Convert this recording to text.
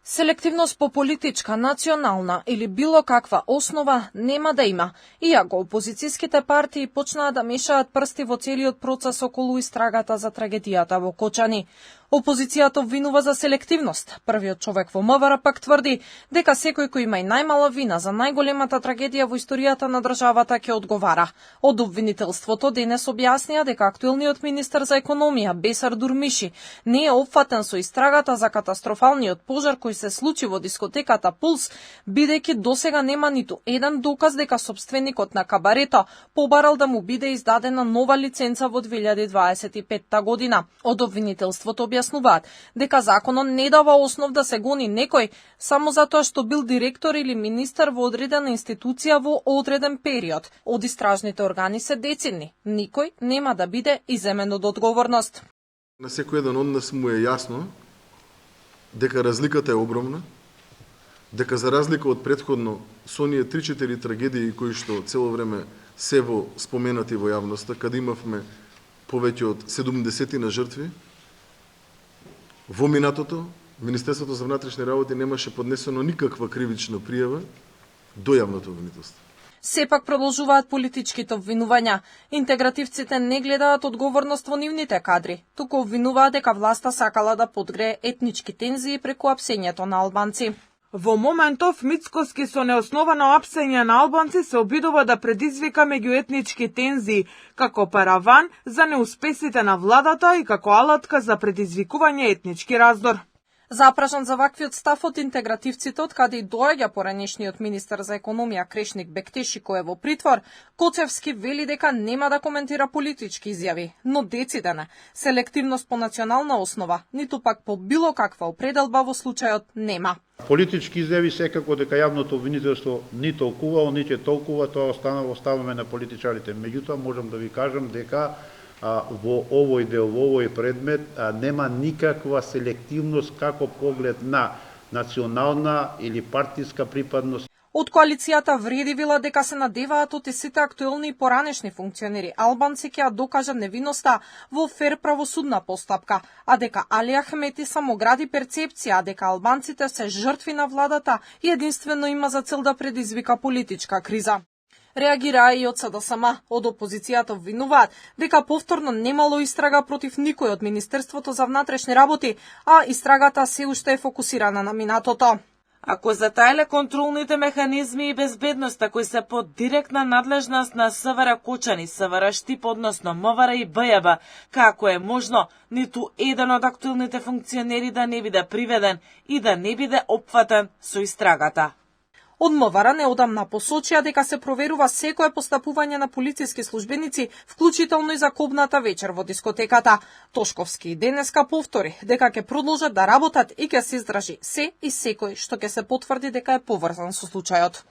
Селективност по политичка, национална или било каква основа нема да има, иако опозицијските партии почнаа да мешаат прсти во целиот процес околу истрагата за трагедијата во Кочани. Опозицијата обвинува за селективност. Првиот човек во МВР пак тврди дека секој кој има и најмала вина за најголемата трагедија во историјата на државата ќе одговара. Од обвинителството денес објаснија дека актуелниот министер за економија Бесар Дурмиши не е опфатен со истрагата за катастрофалниот пожар кој се случи во дискотеката Пулс, бидејќи досега нема ниту еден доказ дека сопственикот на кабарето побарал да му биде издадена нова лиценца во 2025 година. Од обвинителството објаснуваат дека законот не дава основ да се гони некој само затоа што бил директор или министер во одредена институција во одреден период. Од истражните органи се децидни. Никој нема да биде иземен од одговорност. На секој еден од нас му е јасно дека разликата е огромна, дека за разлика од претходно со оние 3-4 трагедии кои што цело време се во споменати во јавноста, каде имавме повеќе од 70 на жртви, во минатото Министерството за внатрешни работи немаше поднесено никаква кривична пријава до јавното обвинителство. Сепак продолжуваат политичките обвинувања. Интегративците не гледаат одговорност во нивните кадри, туку обвинуваат дека власта сакала да подгрее етнички тензии преку апсењето на албанци. Во моментов Мицкоски со неосновано апсење на албанци се обидува да предизвика меѓуетнички тензии како параван за неуспесите на владата и како алатка за предизвикување етнички раздор. Запрашан за ваквиот став од интегративците, од каде и доаѓа поранешниот министер за економија Крешник Бектеши кој е во притвор, Коцевски вели дека нема да коментира политички изјави, но дециден е. Селективност по национална основа, ниту пак по било каква определба во случајот нема. Политички изјави секако дека јавното обвинителство ни толкува, ни ќе толкува, тоа оставаме на политичарите. Меѓутоа можам да ви кажам дека во овој дел, во овој предмет, нема никаква селективност како поглед на национална или партиска припадност. Од коалицијата вредивила дека се надеваат од сите актуелни и поранешни функционери албанци ќе ја докажат невиноста во фер правосудна постапка, а дека Али Ахмети само гради перцепција дека албанците се жртви на владата и единствено има за цел да предизвика политичка криза. Реагираа и од СДСМ. Од опозицијата обвинуваат дека повторно немало истрага против никој од Министерството за внатрешни работи, а истрагата се уште е фокусирана на минатото. Ако затаеле контролните механизми и безбедноста кои се под директна надлежност на СВР Кочани, СВР Штип, односно МВР и БЈБ, како е можно ниту еден од актуелните функционери да не биде приведен и да не биде опфатен со истрагата. Од МВР неодамна посочија дека се проверува секое постапување на полициски службеници, вклучително и за кобната вечер во дискотеката. Тошковски денеска повтори дека ќе продолжат да работат и ќе се издржи се и секој што ќе се потврди дека е поврзан со случајот.